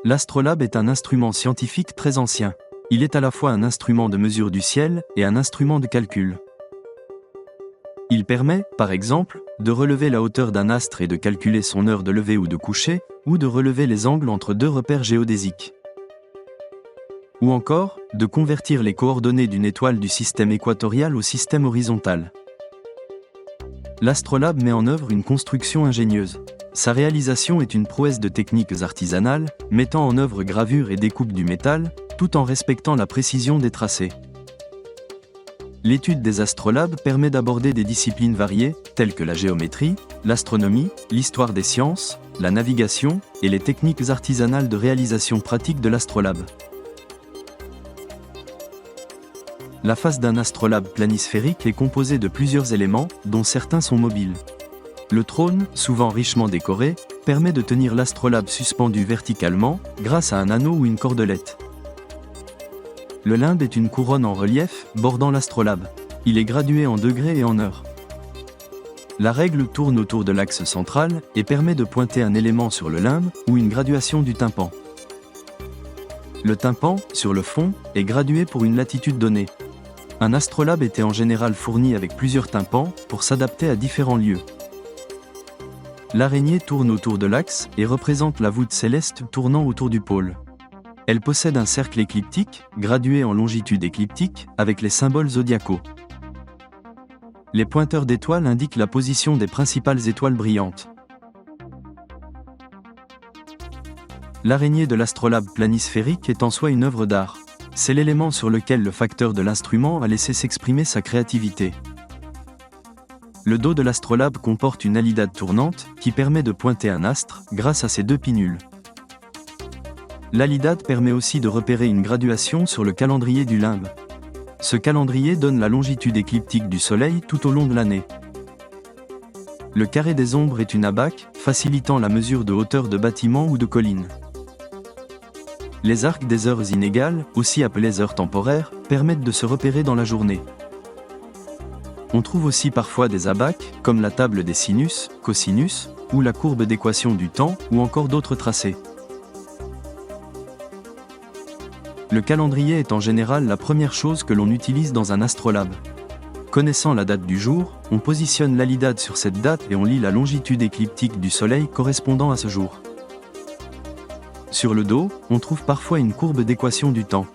L'astrolabe est un instrument scientifique très ancien. Il est à la fois un instrument de mesure du ciel et un instrument de calcul. Il permet, par exemple, de relever la hauteur d'un astre et de calculer son heure de lever ou de coucher, ou de relever les angles entre deux repères géodésiques. Ou encore, de convertir les coordonnées d'une étoile du système équatorial au système horizontal. L'astrolabe met en œuvre une construction ingénieuse. Sa réalisation est une prouesse de techniques artisanales, mettant en œuvre gravure et découpe du métal, tout en respectant la précision des tracés. L'étude des astrolabes permet d'aborder des disciplines variées, telles que la géométrie, l'astronomie, l'histoire des sciences, la navigation, et les techniques artisanales de réalisation pratique de l'astrolabe. La face d'un astrolabe planisphérique est composée de plusieurs éléments, dont certains sont mobiles. Le trône, souvent richement décoré, permet de tenir l'astrolabe suspendu verticalement, grâce à un anneau ou une cordelette. Le limbe est une couronne en relief, bordant l'astrolabe. Il est gradué en degrés et en heures. La règle tourne autour de l'axe central, et permet de pointer un élément sur le limbe, ou une graduation du tympan. Le tympan, sur le fond, est gradué pour une latitude donnée. Un astrolabe était en général fourni avec plusieurs tympans, pour s'adapter à différents lieux. L'araignée tourne autour de l'axe, et représente la voûte céleste tournant autour du pôle. Elle possède un cercle écliptique, gradué en longitude écliptique, avec les symboles zodiacaux. Les pointeurs d'étoiles indiquent la position des principales étoiles brillantes. L'araignée de l'astrolabe planisphérique est en soi une œuvre d'art. C'est l'élément sur lequel le facteur de l'instrument a laissé s'exprimer sa créativité. Le dos de l'astrolabe comporte une alidade tournante, qui permet de pointer un astre, grâce à ses deux pinules. L'alidade permet aussi de repérer une graduation sur le calendrier du limbe. Ce calendrier donne la longitude écliptique du Soleil tout au long de l'année. Le carré des ombres est une abaque, facilitant la mesure de hauteur de bâtiments ou de collines. Les arcs des heures inégales, aussi appelées heures temporaires, permettent de se repérer dans la journée. On trouve aussi parfois des abaques, comme la table des sinus, cosinus, ou la courbe d'équation du temps, ou encore d'autres tracés. Le calendrier est en général la première chose que l'on utilise dans un astrolabe. Connaissant la date du jour, on positionne l'alidade sur cette date et on lit la longitude écliptique du Soleil correspondant à ce jour. Sur le dos, on trouve parfois une courbe d'équation du temps.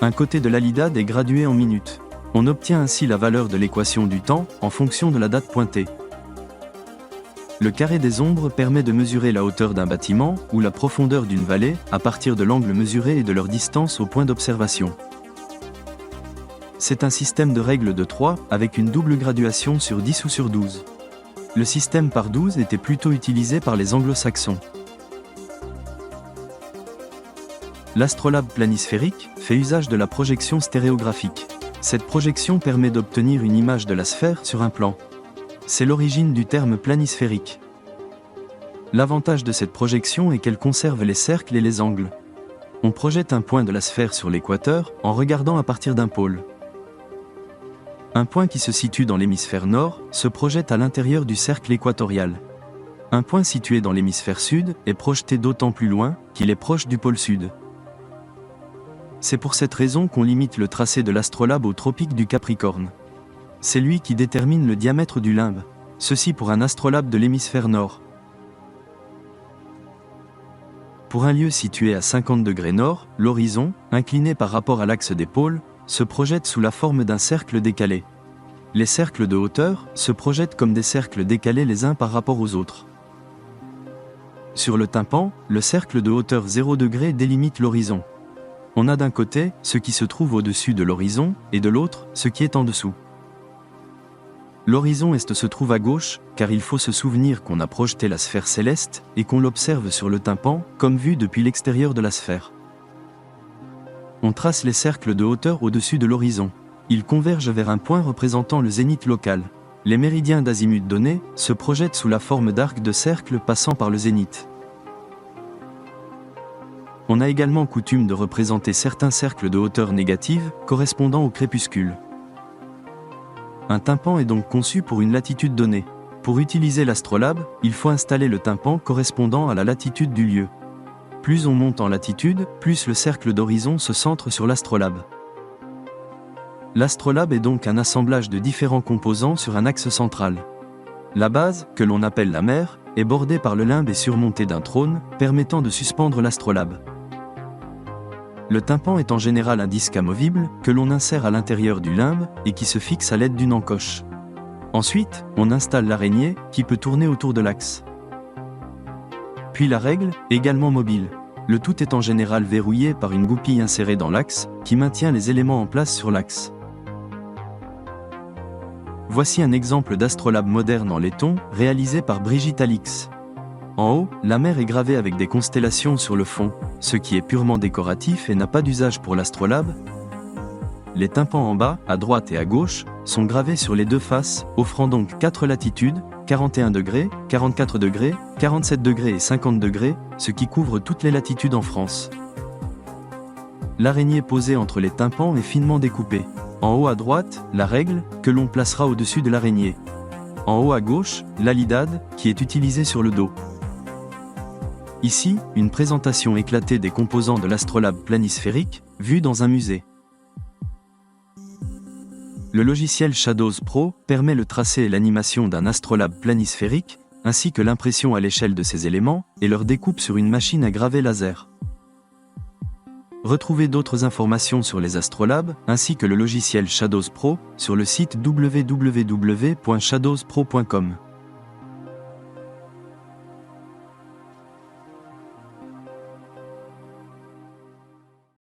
Un côté de l'alidade est gradué en minutes. On obtient ainsi la valeur de l'équation du temps en fonction de la date pointée. Le carré des ombres permet de mesurer la hauteur d'un bâtiment ou la profondeur d'une vallée à partir de l'angle mesuré et de leur distance au point d'observation. C'est un système de règles de 3 avec une double graduation sur 10 ou sur 12. Le système par 12 était plutôt utilisé par les anglo-saxons. L'astrolabe planisphérique fait usage de la projection stéréographique. Cette projection permet d'obtenir une image de la sphère sur un plan. C'est l'origine du terme planisphérique. L'avantage de cette projection est qu'elle conserve les cercles et les angles. On projette un point de la sphère sur l'équateur en regardant à partir d'un pôle. Un point qui se situe dans l'hémisphère nord se projette à l'intérieur du cercle équatorial. Un point situé dans l'hémisphère sud est projeté d'autant plus loin qu'il est proche du pôle sud. C'est pour cette raison qu'on limite le tracé de l'astrolabe au tropique du Capricorne. C'est lui qui détermine le diamètre du limbe. Ceci pour un astrolabe de l'hémisphère nord. Pour un lieu situé à 50 degrés nord, l'horizon, incliné par rapport à l'axe des pôles, se projette sous la forme d'un cercle décalé. Les cercles de hauteur se projettent comme des cercles décalés les uns par rapport aux autres. Sur le tympan, le cercle de hauteur 0 degré délimite l'horizon. On a d'un côté ce qui se trouve au-dessus de l'horizon et de l'autre ce qui est en dessous. L'horizon est se trouve à gauche, car il faut se souvenir qu'on a projeté la sphère céleste et qu'on l'observe sur le tympan, comme vu depuis l'extérieur de la sphère. On trace les cercles de hauteur au-dessus de l'horizon. Ils convergent vers un point représentant le zénith local. Les méridiens d'azimut donnés se projettent sous la forme d'arcs de cercle passant par le zénith. On a également coutume de représenter certains cercles de hauteur négative correspondant au crépuscule. Un tympan est donc conçu pour une latitude donnée. Pour utiliser l'astrolabe, il faut installer le tympan correspondant à la latitude du lieu. Plus on monte en latitude, plus le cercle d'horizon se centre sur l'astrolabe. L'astrolabe est donc un assemblage de différents composants sur un axe central. La base, que l'on appelle la mer, est bordée par le limbe et surmontée d'un trône, permettant de suspendre l'astrolabe. Le tympan est en général un disque amovible, que l'on insère à l'intérieur du limbe, et qui se fixe à l'aide d'une encoche. Ensuite, on installe l'araignée, qui peut tourner autour de l'axe. Puis la règle, également mobile. Le tout est en général verrouillé par une goupille insérée dans l'axe, qui maintient les éléments en place sur l'axe. Voici un exemple d'astrolabe moderne en laiton, réalisé par Brigitte Alix. En haut, la mer est gravée avec des constellations sur le fond, ce qui est purement décoratif et n'a pas d'usage pour l'astrolabe. Les tympans en bas, à droite et à gauche, sont gravés sur les deux faces, offrant donc 4 latitudes, 41 degrés, 44 degrés, 47 degrés et 50 degrés, ce qui couvre toutes les latitudes en France. L'araignée posée entre les tympans est finement découpée. En haut à droite, la règle, que l'on placera au-dessus de l'araignée. En haut à gauche, l'alidade, qui est utilisée sur le dos. Ici, une présentation éclatée des composants de l'astrolabe planisphérique, vue dans un musée. Le logiciel Shadows Pro permet le tracé et l'animation d'un astrolabe planisphérique, ainsi que l'impression à l'échelle de ses éléments, et leur découpe sur une machine à graver laser. Retrouvez d'autres informations sur les astrolabes, ainsi que le logiciel Shadows Pro, sur le site www.shadowspro.com.